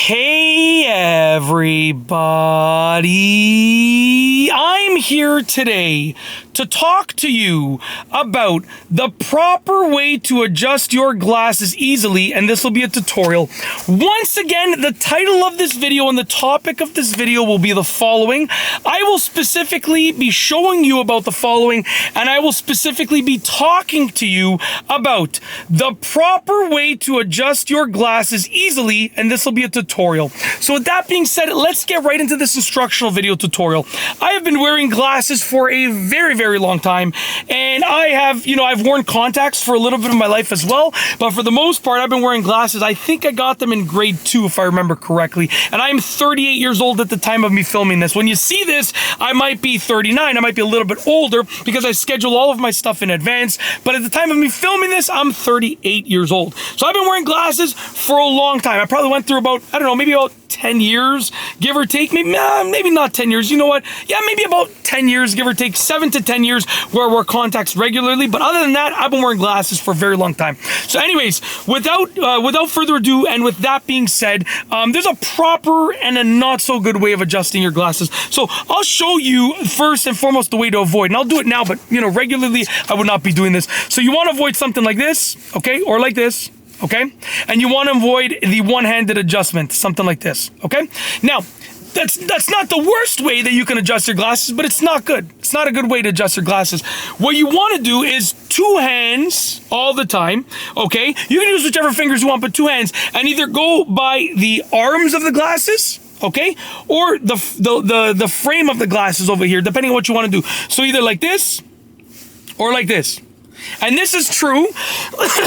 Hey everybody, I'm here today to talk to you about the proper way to adjust your glasses easily, and this will be a tutorial. Once again, the title of this video and the topic of this video will be the following. I will specifically be showing you about the following, and I will specifically be talking to you about the proper way to adjust your glasses easily, and this will be a tutorial. So with that being said, let's get right into this instructional video tutorial. I have been wearing glasses for a very long time, and I've worn contacts for a little bit of my life as well, but for the most part, I've been wearing glasses. I think I got them in grade 2, if I remember correctly, and I'm 38 years old at the time of me filming this. When you see this, I might be 39, I might be a little bit older because I schedule all of my stuff in advance, but at the time of me filming this, I'm 38 years old. So I've been wearing glasses for a long time. I probably went through about, I don't know, maybe about 10 years, give or take. Maybe not 10 years. You know what? Yeah, maybe about 10 years, give or take, 7 to 10 years where I wear contacts regularly. But other than that, I've been wearing glasses for a very long time. So anyways, without further ado, and with that being said, there's a proper and a not so good way of adjusting your glasses. So I'll show you first and foremost the way to avoid, and I'll do it now, but regularly I would not be doing this. So you want to avoid something like this, okay? Or like this. Okay? And you want to avoid the one-handed adjustment, something like this, okay? Now, that's not the worst way that you can adjust your glasses, but it's not good. It's not a good way to adjust your glasses. What you want to do is 2 hands all the time, okay? You can use whichever fingers you want, but 2 hands, and either go by the arms of the glasses, okay? Or the frame of the glasses over here, depending on what you want to do. So either like this or like this. And this is true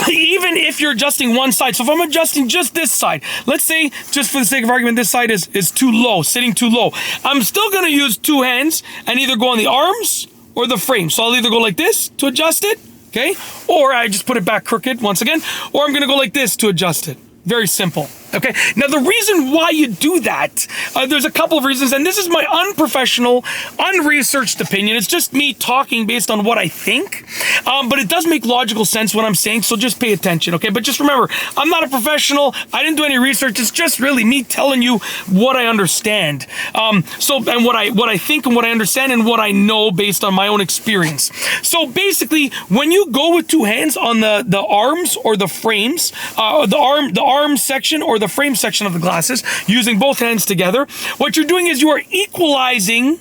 even if you're adjusting one side. So if I'm adjusting just this side, let's say, just for the sake of argument, this side is too low, sitting too low. I'm still going to use 2 hands and either go on the arms or the frame. So I'll either go like this to adjust it, okay? Or I just put it back crooked once again, or I'm going to go like this to adjust it. Very simple. Okay, now the reason why you do that, there's a couple of reasons, and this is my unprofessional, unresearched opinion. It's just me talking based on what I think, but it does make logical sense what I'm saying, so just pay attention, okay? But just remember, I'm not a professional. I didn't do any research. It's just really me telling you what I understand. And what I think and what I understand and what I know based on my own experience. So basically, when you go with 2 hands on the arms or the frames, the arm section or the frame section of the glasses, using both hands together, what you're doing is you are equalizing,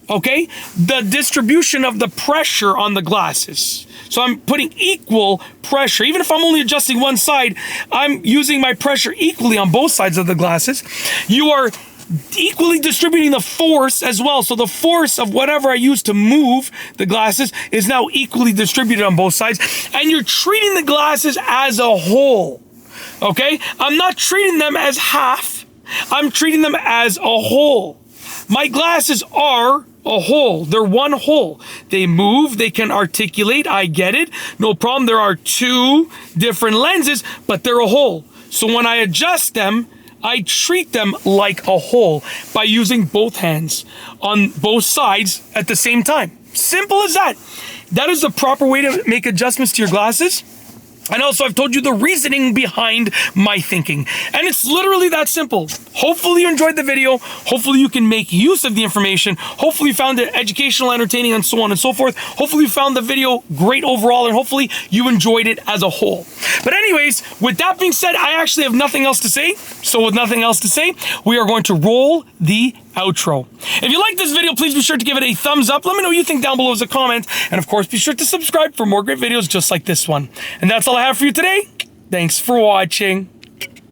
okay, the distribution of the pressure on the glasses. So I'm putting equal pressure. Even if I'm only adjusting one side, I'm using my pressure equally on both sides of the glasses. You are equally distributing the force as well. So the force of whatever I use to move the glasses is now equally distributed on both sides. And you're treating the glasses as a whole. Okay? I'm not treating them as half. I'm treating them as a whole. My glasses are a whole. They're one whole. They move. They can articulate. I get it. No problem. There are 2 different lenses, but they're a whole. So when I adjust them, I treat them like a whole by using both hands on both sides at the same time. Simple as that. That is the proper way to make adjustments to your glasses. And also, I've told you the reasoning behind my thinking. And it's literally that simple. Hopefully you enjoyed the video. Hopefully you can make use of the information. Hopefully you found it educational, entertaining, and so on and so forth. Hopefully you found the video great overall, and hopefully you enjoyed it as a whole. But anyways, with that being said, I actually have nothing else to say. So with nothing else to say, we are going to roll the outro. If you like this video, please be sure to give it a thumbs up. Let me know what you think down below as a comment. And of course, be sure to subscribe for more great videos just like this one. And that's all I have for you today. Thanks for watching.